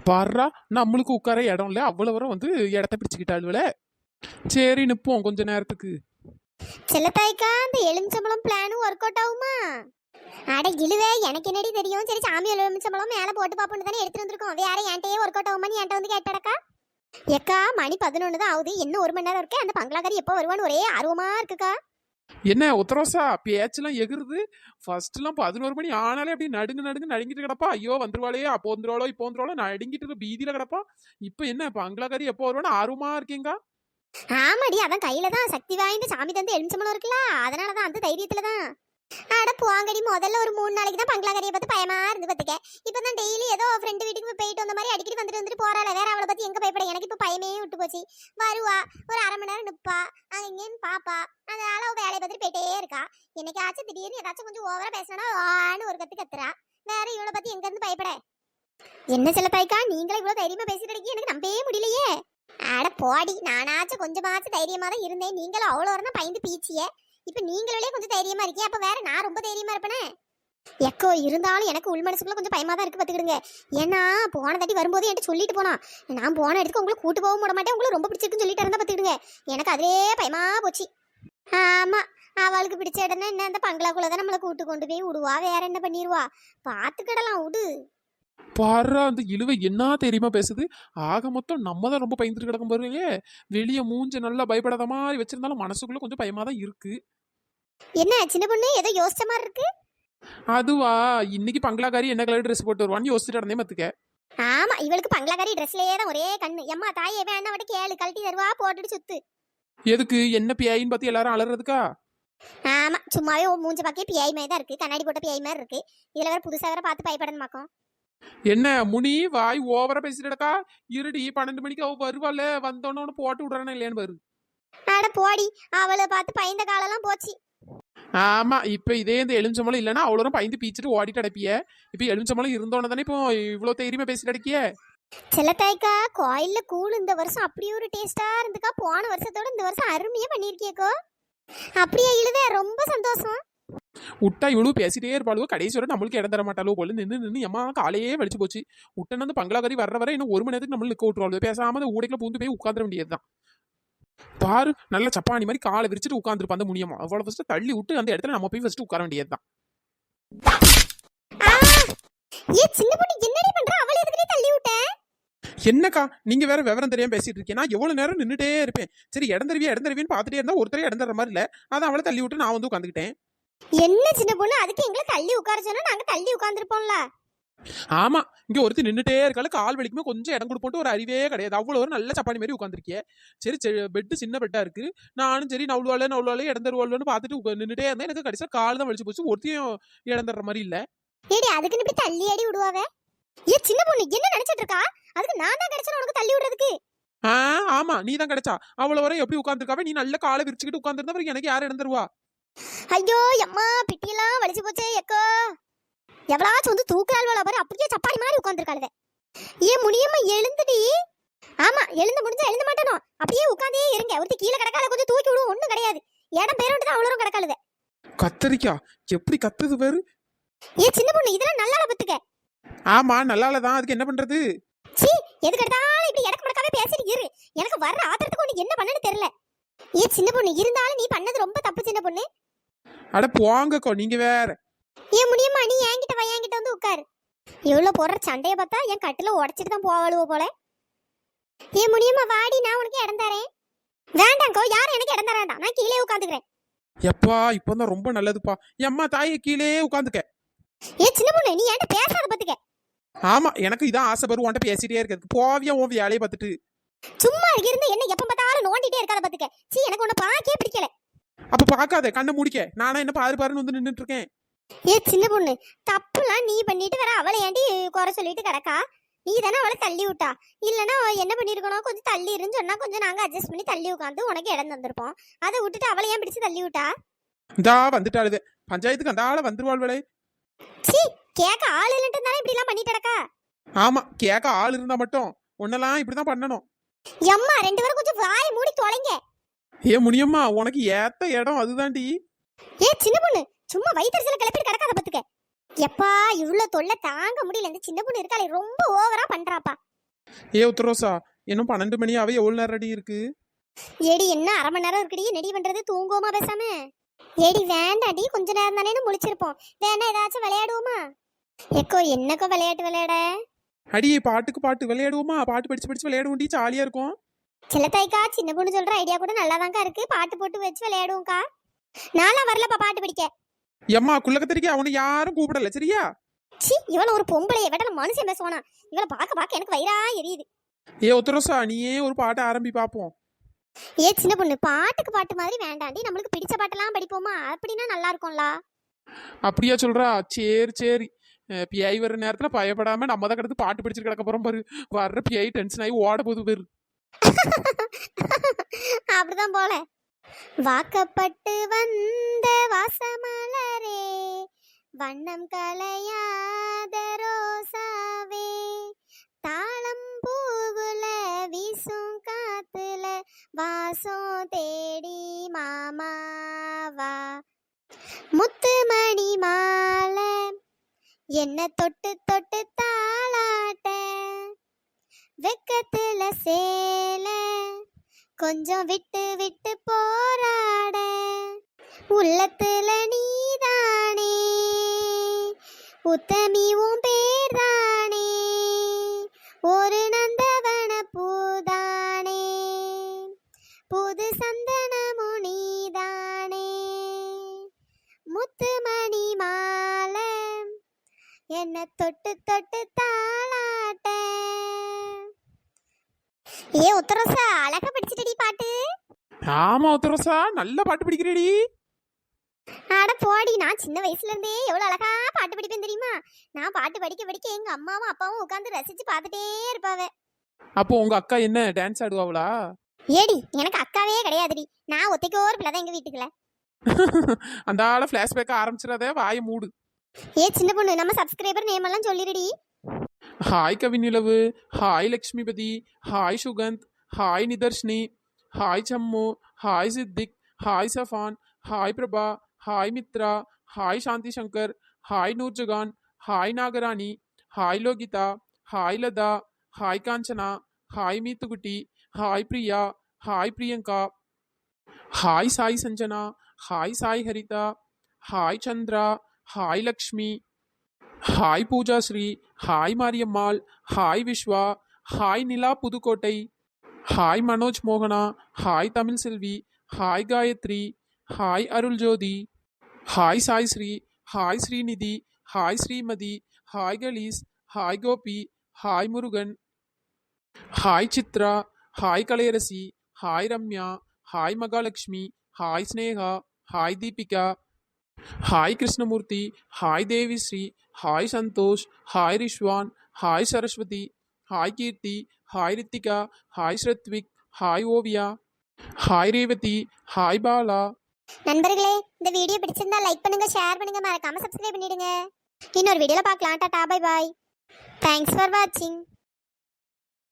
பாடுறா, நம்மளுக்கு உட்கார இடம் இல்ல, அவ்வளவு வர வந்து இடத்த பிடிச்சுக்கிட்டாளுவல. சரி நிப்போம் கொஞ்ச நேரத்துக்கு. செல்லத்தாய்க்கா, அந்த எலுமிச்சம்பழம் பிளானும் ஒர்க் அவுட் ஆகுமா? அட இழுவே, எனக்கு என்னடி தெரியும். சரி, சாமி எலுமிச்சம்பழம் மேல போட்டு பாப்போன்னு தானே எடுத்துட்டு வந்திருக்கோம். வேற என்கிட்டயே ஒர்க் அவுட் ஆகுமா? நீ என்கிட்ட வந்து கேட்டடக்கா. எக்கா, மணி 11 தான் ஆகுது. இன்னும் 1 மணி நேரம் இருக்கு. அந்த பங்களாக்காரி எப்போ வருவான்னு ஒரே ஆர்வமா இருக்குக்கா. என்ன உத்தரோசா பேச்செல்லாம் எகுறுது. ஃபர்ஸ்ட் எல்லாம் 11 மணி ஆனாலே அப்படி நடுங்கிட்டு கிடப்பா. ஐயோ வந்துருவாளே, அப்போ வந்துருவாளோ இப்போ வந்துருவாளோ நடுங்கிட்டு பீதியில கிடப்பா. இப்ப என்ன பங்களாக்காரி எப்போ வருவான்னு ஆர்வமா இருக்கீங்க? ஆமாடி, அதான் கையில தான் சக்தி வாய்ந்த சாமி தந்து எலுமிச்சம்பழம் இருக்குல்ல, அதனாலதான் அந்த தைரியத்துல தான். அட போங்கடி, முதல்ல ஒரு 3 நாளைக்கு தான் பங்களாக்காரியை பார்த்து பயமா இருந்து பார்த்துக்க. இப்பதான் டெய்லி ஏதோ ஃப்ரெண்டு வீட்டுக்கு போயிட்டு வந்த மாதிரி அடிக்கடி வந்துட்டு போறாள். வேற அவளை பத்தி எங்க பயப்பட? எனக்கு இப்ப பயமே விட்டு போச்சு. வருவா, ஒரு 1/2 மணி நேரம் நிப்பா, அங்க இங்கேன்னு பாப்பா. அதனால அவ வேலையை பார்த்துட்டு போயிட்டே இருக்கா. என்னைக்காச்சும் திடீர்னு ஏதாச்சும் கொஞ்சம் ஓவரா பேசினா ஆன்னு ஒரு கத்து கத்துறா. வேற இவளை பத்தி எங்க இருந்து பயப்பட? என்ன சில தாய்க்கா, நீங்களே இவ்வளவு தைரியமா பேசிட்டு இருக்கீங்க, எனக்கு நம்பவே முடியலையே. அட போடி, நானாச்சும் கொஞ்சமாச்சும் தைரியமா தான் இருந்தேன். நீங்களும் அவ்வளோ வரணும் பயந்து பீச்சிய. இப்ப நீங்களே கொஞ்சம் தைரியமா இருக்கீங்க, அப்ப வேற நான் ரொம்ப தைரியமா இருப்பேனே. எக்கோ இருந்தாலும் எனக்கு உள் மனசுக்குள்ள கொஞ்சம் பயமா தான் இருக்கு பாத்துக்கிடுங்க. ஏன்னா போன தட்டி வரும்போது என்கிட்ட சொல்லிட்டு போனா, நான் போன இடத்துக்கு உங்களை கூட்டு போக விட மாட்டேன், உங்களுக்கு ரொம்ப பிடிச்சிருக்குன்னு சொல்லிட்டு இருந்தா பாத்துக்கிடுங்க. எனக்கு அதே பயமா போச்சு. ஆமா, அவளுக்கு பிடிச்ச இடம்னா என்ன, அந்த பங்களாக்குள்ளதான் நம்மளை கூட்டு கொண்டு போய் விடுவா. வேற என்ன பண்ணிடுவா? பாத்துக்கிடலாம் விடு. பாடுறா, அந்த இழுவை என்ன தெரியுமா பேசுது. ஆக மொத்தம் நம்ம தான் ரொம்ப பயந்துட்டு கிடக்கும் பாருங்க. வெளியே மூஞ்ச நல்லா பயப்படாத மாதிரி வச்சிருந்தாலும் மனசுக்குள்ள கொஞ்சம் பயமா தான் இருக்கு. என்ன சின்ன பொண்ணு, ஏதோ யோசிச்ச மாதிரி இருக்கு? அதுவா, இன்னைக்கு பங்களாக்காரி என்ன கலர் ட்ரெஸ் போட்டு வருவான்னு யோசிச்சுட்டு இருந்தே மத்துக்க. ஆமா, இவளுக்கு பங்களாக்காரி ட்ரெஸ்லயே தான் ஒரே கண்ணு. எம்மா தாயே, வேணா வட்டி கேளு, கழட்டி தருவா, போட்டுட்டு சுத்து. எதுக்கு? என்ன பியாயின்னு பார்த்து எல்லாரும் அலறதுக்கா? ஆமா, சும்மாவே மூஞ்ச பாக்கே பிஐ மாதிரி தான் இருக்கு. கண்ணாடி போட்ட பிஐ மாதிரி இருக்கு. இதுல வேற புதுசா வேற பார்த்து பயப்படணும் மாக்கும். என்ன முனி, வாய் ஓவரா பேசிட்டடக்கா. இருடி, 12 மணிக்கு அவ வருவாள், வந்தோன்னு போட்டு விடுறானே இல்லையான்னு பாரு. அட போடி, அவளை பார்த்து பயந்த காலெல்லாம் போச்சு. ஆமா, இப்ப இதே இந்த எலுமிச்சம்பழம் இல்லைன்னா அவ்வளோ பயந்து பீச்சிட்டு ஓடிட்டு அடைப்பிய. இப்ப எலுமிச்சம்பழம் இருந்தோன்னு தானே இப்போ இவ்வளவு தைரியமா பேசிட்டு அடைக்கிய. செல்லத்தாய்க்கா, கோயில்ல கூழ் இந்த வருஷம் அப்படியே ஒரு டேஸ்டா இருந்துக்கா. போன வருஷத்தோட இந்த வருஷம் அருமையா பண்ணிருக்கியக்கோ. அப்படியே இழுவே, ரொம்ப சந்தோஷம். விட்டா இவ்வளவு பேசிட்டே இருப்பாளுவோ, கடைசி வரை நம்மளுக்கு இடம் தர மாட்டாளோ போல. நின்று எம்மா காலையே வலிச்சு போச்சு. விட்டன அந்த பங்களாக்காரி வர்ற வரை இன்னும் 1 மணி நேரத்துக்கு நம்மளுக்கு நிற்க விட்டுருவாள். பேசாம அந்த ஊடைக்குள்ள பூந்து போய் உட்காந்துட வேண்டியதுதான். பாரு, நல்ல சப்பானி மாதிரி காலை விரிச்சிட்டு உட்காந்துருப்பா அந்த முனியமா. அவ்வளவு ஃபர்ஸ்ட் தள்ளி விட்டு அந்த இடத்துல நம்ம போய் ஃபர்ஸ்ட் உட்கார வேண்டியதுதான். சின்ன பொண்ணு என்னடி பண்ற? அவளை எதுக்கு தள்ளி விட்ட? என்னக்கா, நீங்க வேற விவரம் தெரியாம பேசிட்டு இருக்கேன். நான் எவ்வளவு நேரம் நின்றுட்டே இருப்பேன். சரி, இடம் தருவின்னு பாத்துட்டே இருந்தா ஒருத்தரே இடம் தர மாதிரி இல்ல. அதான் அவளை தள்ளி விட்டு நான் வந்து உட்காந்துக்கிட்டேன். என்ன சின்ன பொண்ணு, அதுக்கு எங்களை தள்ளி உட்கார சொன்னா நாங்க தள்ளி உட்கார்ந்துருப்போம்ல. ஆமா, இங்க ஒருத்தி நின்றுட்டே இருக்கால, கால் வலிக்குமே கொஞ்சம் இடம் கொடுப்போட்டு ஒரு அறிவே கிடையாது. அவ்வளவு ஒரு நல்ல சப்பானி மாதிரி உட்காந்துருக்கிய. சரி, பெட்டு சின்ன பெட்டா இருக்கு. நானும் சரி நவுளுவாளே இடம் தருவாள்னு பாத்துட்டு நின்றுட்டே இருந்தேன். எனக்கு கடைசியா கால் தான் வலிச்சு போச்சு. ஒருத்தையும் இடம் தர்ற மாதிரி இல்ல. ஏடி, அதுக்கு இப்படி தள்ளி அடி விடுவாவே? சின்ன பொண்ணு என்ன நினைச்சிட்டு இருக்கா? அதுக்கு நான் தான் கிடைச்சேன் உனக்கு தள்ளி விடுறதுக்கு. ஆமா, நீ தான் கிடைச்சா. அவ்வளவு வரை எப்படி உட்காந்துருக்காவே? நீ நல்ல காலை விரிச்சுக்கிட்டு உட்காந்துருந்தா எனக்கு யாரும் இடம் தருவா? ஐயோ அம்மா, பிட்டியெல்லாம் வலிச்சு போச்சே எக்கோ. எவ்வளாச்சும் வந்து தூக்குறாள் பாரு, அப்படியே சப்பாடி மாதிரி உட்காந்துருக்காளுவே. முனியம்மா எழுந்துடி. ஆமா, எழுந்து முடிஞ்சா எழுந்த மாட்டேனோ, அப்படியே உட்காந்தே இருங்க. ஒருத்தி கீழே கிடக்கால, கொஞ்சம் தூக்கி விடுவோம், ஒண்ணும் கிடையாது. இடம் பேரோட்டு தான் அவ்வளோ கிடக்காளுவே. கத்தரிக்கா எப்படி கத்துது பாரு. சின்ன பொண்ணு, இதெல்லாம் நல்லா பத்துக்க. ஆமா, நல்லாலதான். அதுக்கு என்ன பண்றது? சீ, எதுக்கு எடுத்தாலும் இப்படி எனக்கு மடக்காவே பேசிட்டு இரு. எனக்கு வர்ற ஆத்திரத்துக்கு ஒண்ணு என்ன பண்ணனு தெரியல. சின்ன பொண்ணு, இருந்தாலும் நீ பண்ணது ரொம்ப தப்பு சின்ன பொண்ணு. அட போங்கக்கோ, நீங்க வேற. முடியுமா? நீ என்கிட்ட வந்து உட்காரு. எவ்வளவு போடுற சண்டைய பார்த்தா என் கட்டுல உடச்சிட்டு தான் போவாளுவோ போல. முடியுமா? வாடி, நான் உனக்கு இடம் தரேன். வேண்டாங்கோ, யாரும் எனக்கு இடம் தர வேண்டாம். நான் கீழே உட்காந்துக்கிறேன். எப்பா, இப்பதான் ரொம்ப நல்லதுப்பா. எம்மா தாயை கீழே உட்காந்துக்க. சின்ன பொண்ணு, நீ என்கிட்ட பேசாத பத்துக்க. ஆமா, எனக்கு இதான் ஆசை பரு, உன்ட்ட பேசிட்டே இருக்கிறது. போவியா உன் வேலையை பார்த்துட்டு? சும்மா இருந்து என்ன எப்ப பார்த்தாலும் நோண்டிட்டே இருக்காத பத்துக்க. சீ, எனக்கு உன்னை பாக்கே பிடிக்கல. அப்ப பாக்காத, கண்ணை முடிக்க. நானா என்ன பாருன்னு வந்து நின்றுட்டு இருக்கேன். சின்ன பொண்ணு, தப்புலாம் நீ பண்ணிட்டு வேற அவளை ஏண்டி குறை சொல்லிட்டு கிடக்கா? நீ தானே அவளை தள்ளி விட்டா. இல்லன்னா என்ன பண்ணிருக்கணும், கொஞ்சம் தள்ளி இருந்து சொன்னா கொஞ்சம் நாங்க அட்ஜஸ்ட் பண்ணி தள்ளி உட்காந்து உனக்கு இடம் தந்திருப்போம். அதை விட்டுட்டு அவளை ஏன் பிடிச்சு தள்ளி விட்டா? இந்தா வந்துட்டாளுது பஞ்சாயத்துக்கு, அந்த ஆளை வந்துருவாள். சீ, கேட்க ஆள் இல்லைன்ட்டு தானே இப்படி எல்லாம் பண்ணிட்டு கிடக்கா? ஆமா, கேட்க ஆள் இருந்தா மட்டும் ஒன்னெல்லாம் இப்படிதான் பண்ணணும். எம்மா, 2 பேரும் கொஞ்சம் வாய் மூடி தொலைங்க. முடியுமா? உனக்கு ஏத்த இடம் அதுதான்டி. சின்ன பொண்ணு, சும்மா வயிற்றுல கிளப்பிட்டு கிடக்காத பத்துக்க. எப்பா, இவ்வளவு தொல்லை தாங்க முடியல. இந்த சின்ன பொண்ணு இருக்காளே, ரொம்ப ஓவரா பண்றாப்பா. ஏ உத்தரோசா, இன்னும் 12 மணி ஆவே எவ்வளவு நேரம் ரெடி இருக்கு? ஏடி என்ன அரை மணி நேரம் இருக்குடி, என்னடி பண்றது, தூங்குவோமா பேசாம? ஏடி வேண்டாடி, கொஞ்ச நேரம் தானே முழிச்சிருப்போம், வேணா ஏதாச்சும் விளையாடுவோமா? எக்கோ என்னக்கோ விளையாட்டு விளையாட? அடியே பாட்டுக்கு பாட்டு விளையாடுவோமா? பாட்டு படிச்சு படிச்சு விளையாடுவோண்டி, ஜாலியா இருக்கும். சிலத்தாய்க்கா, சின்ன பொண்ணு சொல்ற ஐடியா கூட நல்லாதான்க்கா இருக்கு, பாட்டு போட்டு வச்சு விளையாடுவோம்க்கா. நானா வரலப்பா பாட்டு படிக்க. எம்மா குள்ளக்கத்திரிக்கா, அவனை யாரும் கூப்பிடல சரியா? சி, இவள ஒரு பொம்பளைய விட மனுஷன் பேசுவானா? இவளை பார்க்க பார்க்க எனக்கு வயிறா எரியுது. ஏ உத்தரோசா, நீயே ஒரு பாட்டை ஆரம்பி பாப்போம். ஏ சின்ன பொண்ணு, பாட்டுக்கு பாட்டு மாதிரி வேண்டாண்டி, நம்மளுக்கு பிடிச்ச பாட்டெல்லாம் படிப்போமா, அப்படின்னா நல்லா இருக்கும்ல. அப்படியா சொல்றா? சரி சரி. பிஐ வர்ற நேரத்துல பயப்படாம நம்ம தான் கிடந்து பாட்டு படிச்சுட்டு கிடக்க போறோம் பாரு. வர்ற பிஐ டென்ஷன் ஆகி ஓட போது பேரு. அப்படிதான் போல. வாக்கப்பட்டு வந்த வாசமலரே, வண்ணம் கலையாத ரோசாவே, தாளம் பூகுல வீசும் காத்துல வாசம் தேடி மாமாவா, முத்துமணி மாலை என்ன தொட்டு தொட்டு தாளாட்ட, வெக்கத்துல சேல கொஞ்சம் விட்டு விட்டு போராட, உள்ளத்துல நீதானே உத்தமி உன் பேர்தானே, ஒரு நந்தவன பூதானே, புது சந்தனமு நீதானே, முத்துமணி மாலை என்ன தொட்டு தொட்டு தாளாட்ட. ஏ உத்தரசா, அழகா படிச்சிட்டடி பாட்டு. ஆமா உத்தரோசா, நல்ல பாட்டு படிக்கிறேடி. அட போடி, நான் சின்ன வயசுல இருந்தே எவ்வளவு அழகா பாட்டு படிப்பேன் தெரியுமா? நான் பாட்டு படிக்க படிக்க எங்க அம்மாவும் அப்பாவும் உட்காந்து ரசிச்சு பார்த்துட்டே இருப்பாவ. அப்போ உங்க அக்கா என்ன டான்ஸ் ஆடுவாங்களா? ஏடி, எனக்கு அக்காவே கிடையாதுடி, நான் ஒத்தைக்கு ஒரு பிள்ளை தான் எங்க வீட்டுக்குள்ள. அந்த ஆள பிளாஷ்பேக் ஆரம்பிச்சிடாத, வாயை மூடு. ஏ சின்ன பொண்ணு, நம்ம சப்ஸ்கிரைபர் நேம் எல்லாம் சொல்லிடுடி. Hi Kavinilavu, hi Lakshmipathi, hi Suganth, hi Nidharshini, hi Sammu, hi Siddiq, hi Safan, hi Prabha, hi Mitra, hi Shanthi Shankar, hi Noorjahan, hi Nagarani, hi Lohitha, hi Latha, hi Kanchana, hi Meethukutti, hi Priya, hi Priyanka, hi Sai Sanjana, hi Sai Haritha, hi Chandra, hi Lakshmi, hi Pooja Sri, hi Mariyammal, hi Vishwa, hi Nila Pudukkottai, hi Manoj மோகனா, hi Tamil Selvi, hi Gayatri, hi Arul Jothi, hi Sai Sri, hi Srinidhi, hi Srimathi, hi Kalees, hi Gopi, hi Murugan, hi Chitra, hi Kalaiyarasi, hi Ramya, hi Mahalakshmi, hi Sneha, hi Deepika, hi Krishnamoorthy, hi Devisri, hi Santhosh, hi Rizwan, hi Saraswathi, hi Keerthi, hi Rithika, hi Srathvik, hi Oviya, hi Revathi, hi Bala. நண்பர்களே, இந்த video பிடிச்சிருந்தா like பண்ணுங்க, share பண்ணுங்க, மறக்காம subscribe பண்ணிடுங்க. இன்னொரு வீடியோல பார்க்கலாம். Tata bye bye. Thanks for வாட்சிங்.